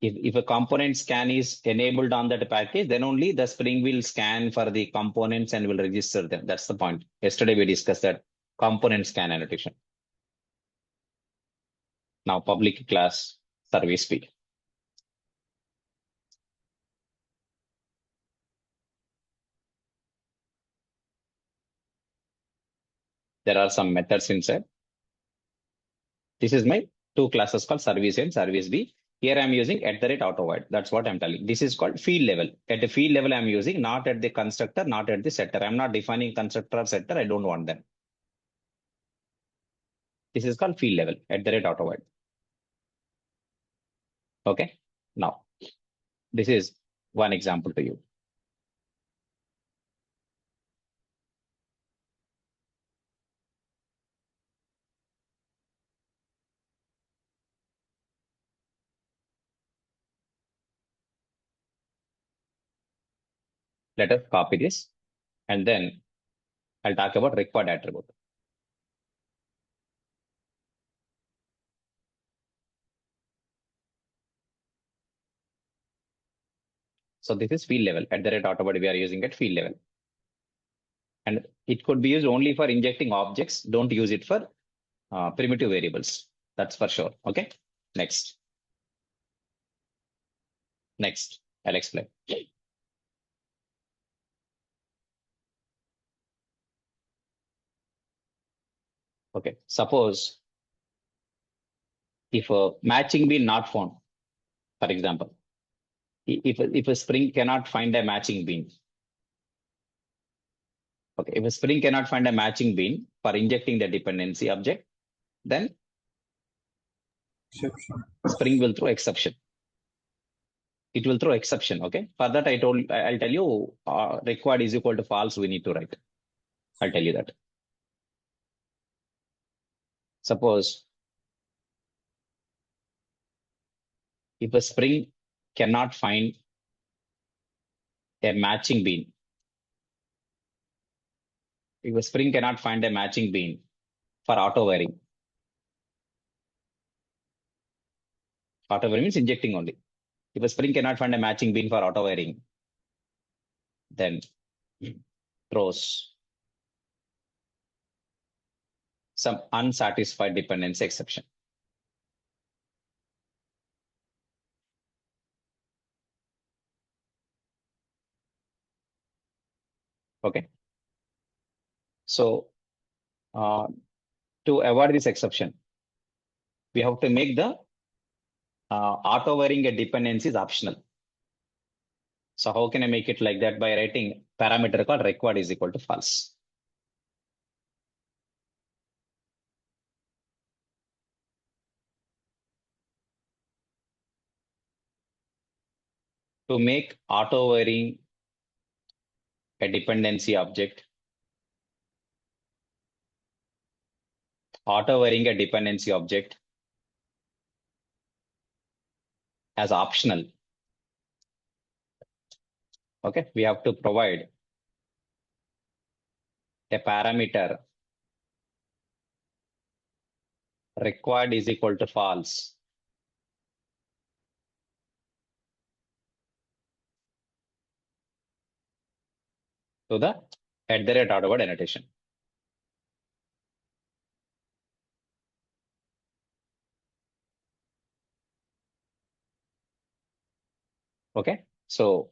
if a component scan is enabled on that package, then only the Spring will scan for the components and will register them. That's the point. Yesterday we discussed that component scan annotation. Now public class service B. There are some methods inside. This is my 2 classes called service A and service B. Here I'm using @auto void. That's what I'm telling. This is called field level. At the field level, I'm using, not at the constructor, not at the setter. I'm not defining constructor or setter. I don't want them. This is called field level, @auto void. Okay. Now, this is one example to you. Let us copy this and then I'll talk about required attribute. So this is field level. @auto void we are using at field level. And it could be used only for injecting objects. Don't use it for primitive variables. That's for sure. Okay. Next. I'll explain. Okay. Suppose if a matching bean not found, for example, if a Spring cannot find a matching bean. Okay. If a Spring cannot find a matching bean for injecting the dependency object, then Spring will throw exception. It will throw exception. Okay. For that, I'll tell you required is equal to false. We need to write. I'll tell you that. Suppose if a Spring cannot find a matching bean, if a Spring cannot find a matching bean for auto wiring means injecting only. If a Spring cannot find a matching bean for auto wiring, then throws some unsatisfied dependency exception. Okay. So to avoid this exception, we have to make the auto wiring a dependency is optional. So how can I make it like that? By writing parameter called required is equal to false. To make auto wiring a dependency object, auto wiring a dependency object as optional. Okay, we have to provide a parameter required is equal to false to the @ word annotation. Okay, so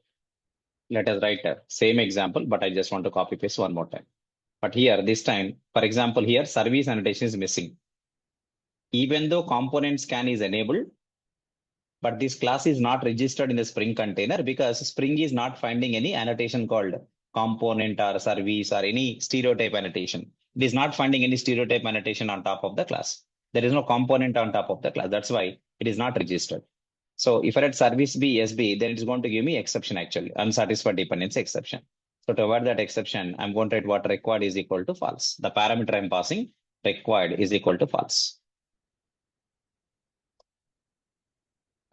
let us write a same example, but I just want to copy paste one more time. But here, this time, for example, here service annotation is missing. Even though component scan is enabled, but this class is not registered in the Spring container because Spring is not finding any annotation called component or service or any stereotype annotation. It is not finding any stereotype annotation on top of the class. There is no component on top of the class. That's why it is not registered. So if I write service B, SB, then it's going to give me exception actually, unsatisfied dependency exception. So to avoid that exception, I'm going to write what required is equal to false. The parameter I'm passing required is equal to false.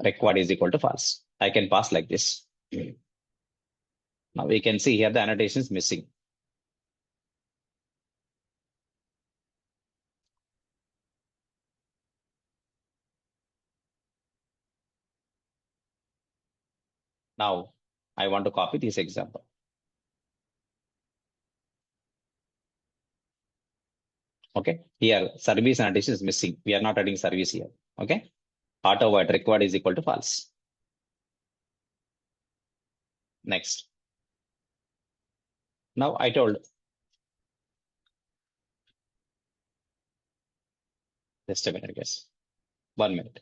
Required is equal to false. I can pass like this. Now we can see here the annotation is missing. Now I want to copy this example. Okay, here service annotation is missing. We are not adding service here. Okay, auto void required is equal to false. Next. Now I told, just a minute, guys. 1 minute.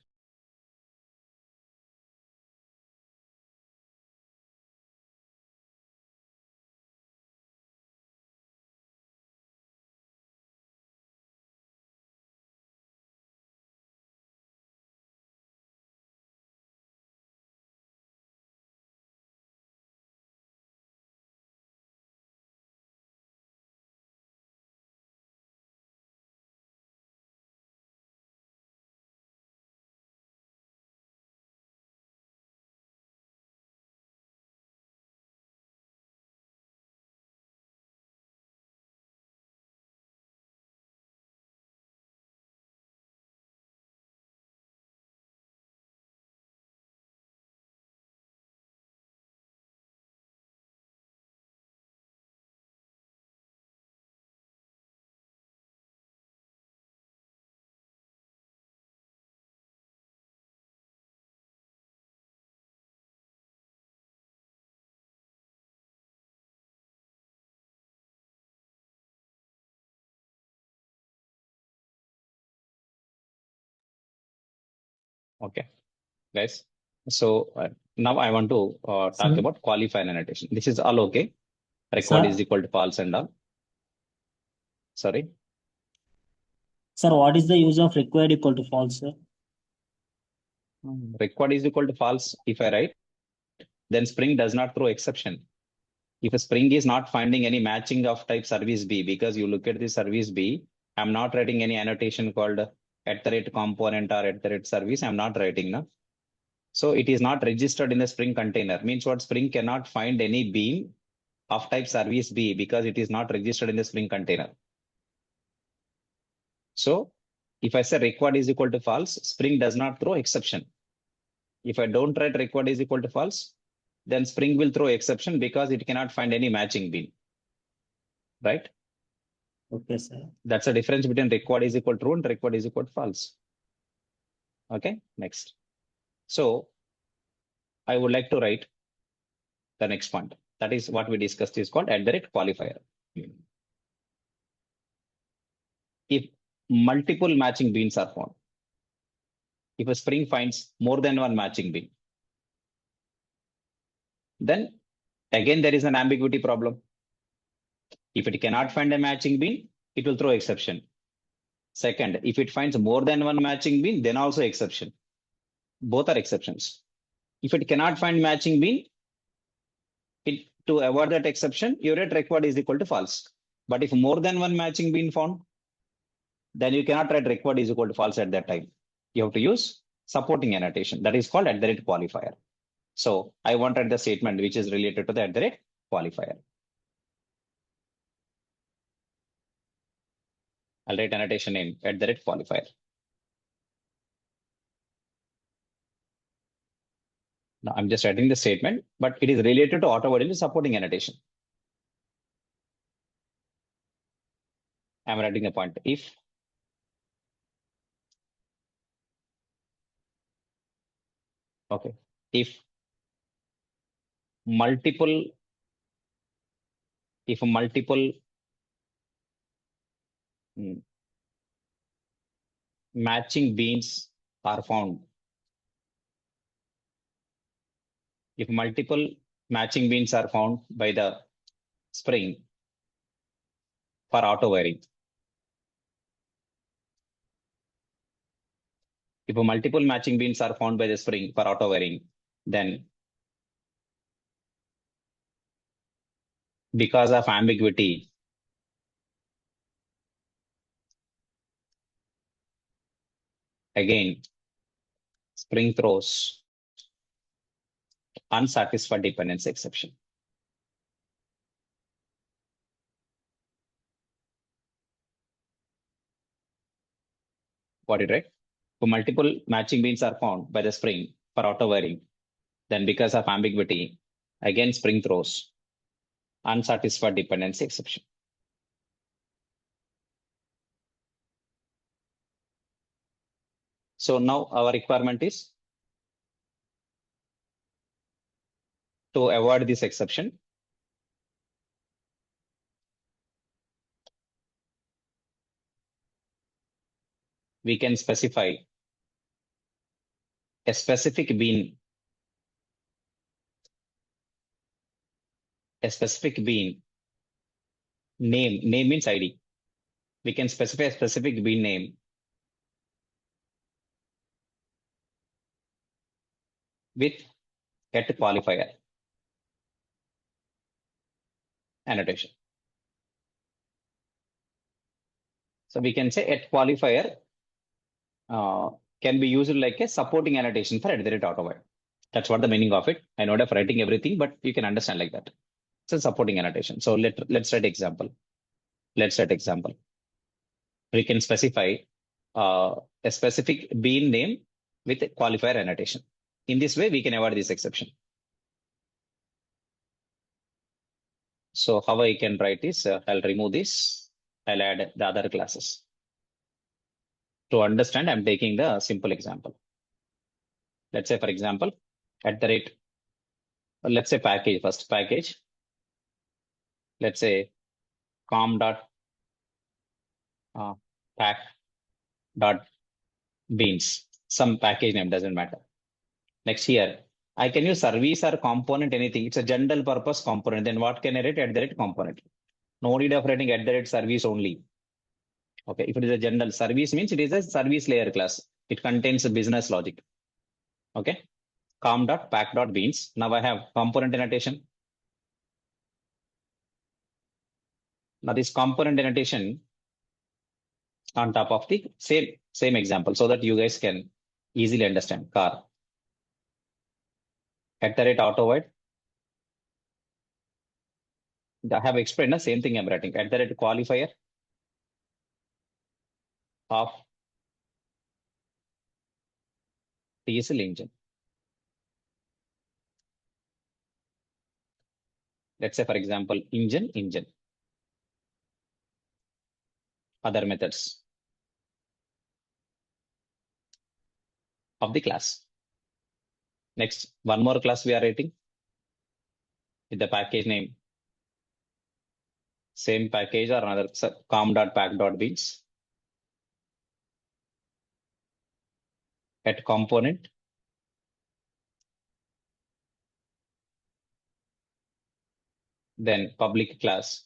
Okay, guys. So now I want to talk Sir? about qualifier annotation. This is all okay. Required Sir? is equal to false and all. Sorry. Sir, what is the use of required equal to false, sir? Required is equal to false. If I write, then Spring does not throw exception. If a Spring is not finding any matching of type service B, because you look at the service B, I'm not writing any annotation called @component or @service. I'm not writing now. So it is not registered in the Spring container. Means what? Spring cannot find any bean of type service B because it is not registered in the Spring container. So if I say required is equal to false, Spring does not throw exception. If I don't write required is equal to false, then Spring will throw exception because it cannot find any matching bean. Right? Okay, sir. That's the difference between required is equal to true and required is equal to false. Okay, next. So I would like to write the next point. That is what we discussed is called @qualifier. If multiple matching beans are found, if a Spring finds more than one matching bean, then again there is an ambiguity problem. If it cannot find a matching bean, it will throw exception. Second, if it finds more than one matching bean, then also exception. Both are exceptions. If it cannot find matching bean, to avoid that exception, you write required is equal to false. But if more than one matching bean found, then you cannot write required is equal to false at that time. You have to use supporting annotation. That is called @qualifier. So I want to write the statement which is related to the @qualifier. I'll write annotation name @qualifier. Now I'm just writing the statement, but it is related to auto-while supporting annotation. I'm writing a point. If multiple matching beans are found, if multiple matching beans are found by the Spring for auto-wiring, if multiple matching beans are found by the Spring for auto-wiring, then because of ambiguity, again, Spring throws unsatisfied dependency exception. Got it, right? If multiple matching beans are found by the Spring for auto-wiring, then because of ambiguity, again, Spring throws unsatisfied dependency exception. So now our requirement is to avoid this exception. We can specify a specific bean, name means ID. We can specify a specific bean name with @qualifier annotation. So we can say @qualifier can be used like a supporting annotation for @auto-while. That's what the meaning of it. I know of writing everything, but you can understand like that. It's a supporting annotation. So let's write example. We can specify a specific bean name with a qualifier annotation. In this way, we can avoid this exception. So how I can write this? I'll remove this. I'll add the other classes. To understand, I'm taking the simple example. Let's say, for example, let's say package, first package. Let's say com.pack.beans. Some package name, doesn't matter. Next here, I can use service or component, anything. It's a general purpose component. Then what can I write? @component. No need of writing @service only. Okay, if it is a general service, means it is a service layer class. It contains a business logic. Okay, com.pack.beans. Now I have component annotation. Now this component annotation on top of the same example so that you guys can easily understand. Car. @AutoVoid. I have explained the same thing I'm writing. @qualifier of diesel engine. Let's say, for example, engine. Other methods of the class. Next, one more class we are writing with the package name. Same package or another com.pack.beans. @component. Then public class.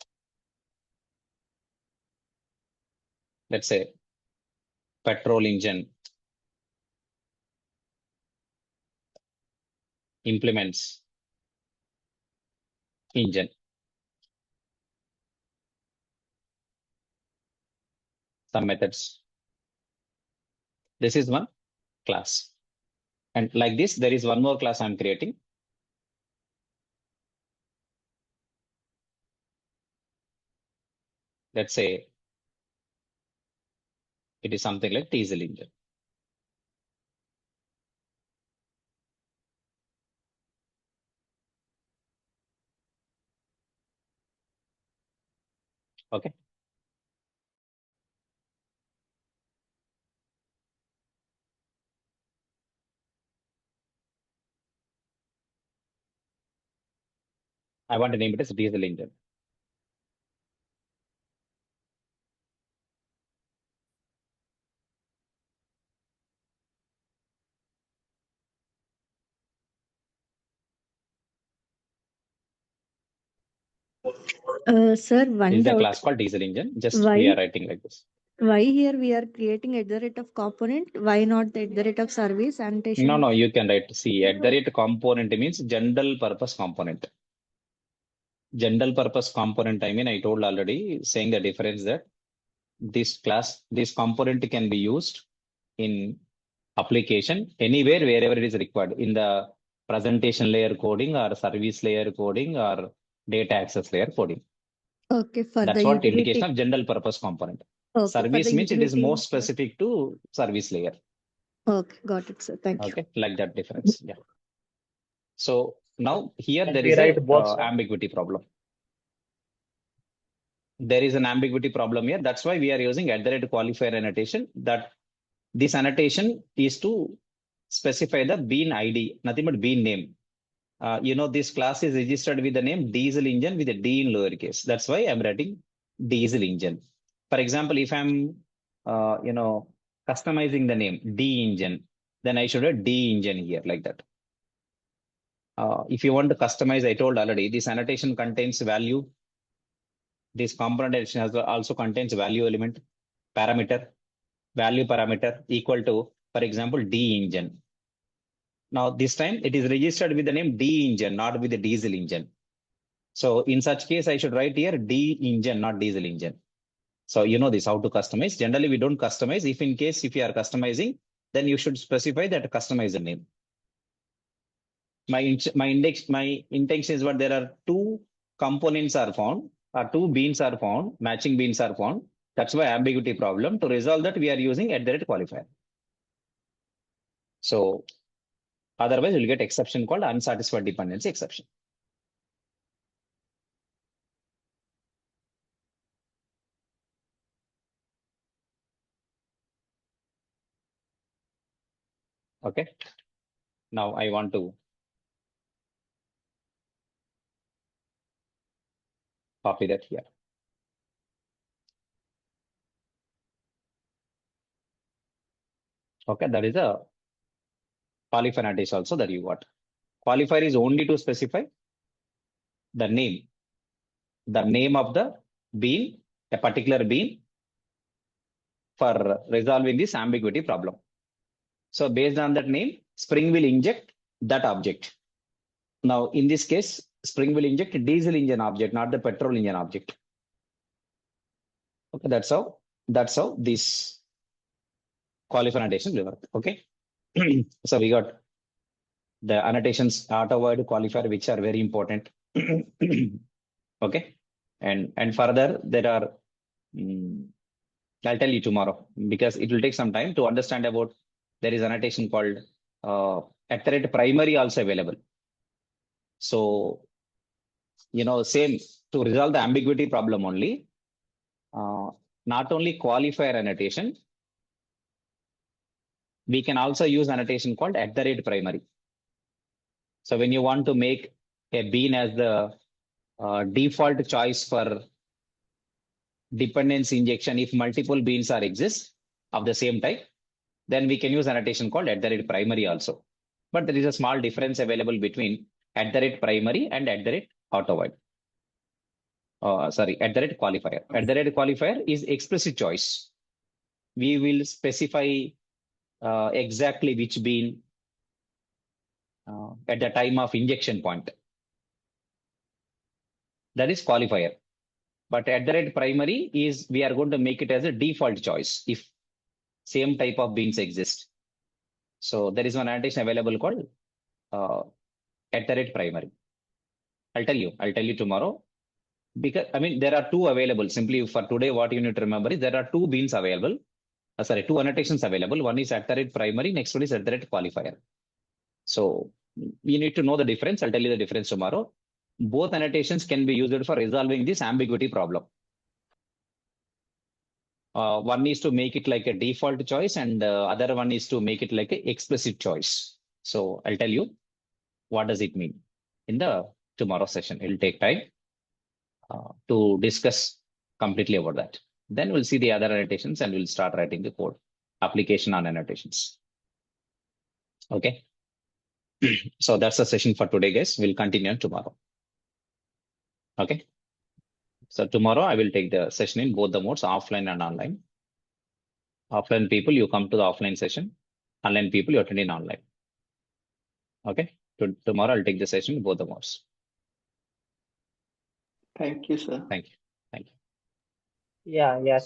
Let's say petrol engine implements engine. Some methods. This is one class. And like this, there is one more class I'm creating. Let's say it is something like diesel engine. Okay. I want to name it as diesel engine. Sir, This one is a doubt. class called diesel engine. Just we Why? are writing like this. Why here we are creating @ component? Why not the @ service annotation? No, you can write C. @component means general purpose component. General purpose component, I told already, saying the difference that this component can be used in application anywhere, wherever it is required, in the presentation layer coding or service layer coding or data access layer coding. Okay, for That's the what utility. indication of general purpose component. Okay, for Service the means it is utility. more specific to service layer. Okay, got it, sir. Thank you. Okay, like that difference. Yeah. So now here Can there we is write a both, sir? ambiguity problem. There is an ambiguity problem here. That's why we are using @qualifier annotation. That this annotation is to specify the bean ID, nothing but bean name. This class is registered with the name diesel engine with a D in lowercase. That's why I'm writing diesel engine. For example, if I'm, customizing the name D engine, then I should have D engine here like that. If you want to customize, I told already, this annotation contains value. This component annotation also contains value element, value parameter equal to, for example, D engine. Now this time it is registered with the name D engine, not with the diesel engine. So in such case, I should write here D engine, not diesel engine. So you know this, how to customize. Generally, we don't customize. If you are customizing, then you should specify that customizer name. My intention is what there are two components are found, or two beans are found, matching beans are found. That's why ambiguity problem. To resolve that, we are using @qualifier. So otherwise, you'll get exception called unsatisfied dependency exception. Okay. Now I want to copy that here. Okay, that is a qualifier annotation also that you got. Qualifier is only to specify the name of the bean, a particular bean, for resolving this ambiguity problem. So based on that name, Spring will inject that object. Now in this case, Spring will inject diesel engine object, not the petrol engine object. Okay, that's how this qualifier annotation will work. Okay. So we got the annotations auto void qualifier, which are very important. Okay. And further there are I'll tell you tomorrow because it will take some time to understand about there is annotation called @primary also available. So same to resolve the ambiguity problem only. Not only qualifier annotation, we can also use annotation called @primary. So when you want to make a bean as the default choice for dependency injection, if multiple beans are exist of the same type, then we can use annotation called @primary also. But there is a small difference available between @primary and @auto void. @qualifier. @qualifier is explicit choice. We will specify exactly which bean at the time of injection point. That is qualifier. But @primary is we are going to make it as a default choice if same type of beans exist. So there is one annotation available called @primary. I'll tell you tomorrow. Because there are two available. Simply for today, what you need to remember is there are two beans available. Two annotations available. One is @primary, next one is @qualifier. So you need to know the difference. I'll tell you the difference tomorrow. Both annotations can be used for resolving this ambiguity problem. One is to make it like a default choice, and other one is to make it like an explicit choice. So I'll tell you what does it mean in the tomorrow session. It'll take time to discuss completely about that. Then we'll see the other annotations and we'll start writing the code application on annotations. Okay. So that's the session for today, guys. We'll continue tomorrow. Okay. So tomorrow I will take the session in both the modes, offline and online. Offline people, you come to the offline session. Online people, you attend in online. Okay. Tomorrow I'll take the session in both the modes. Thank you, sir. Thank you. Thank you. Yeah, yes.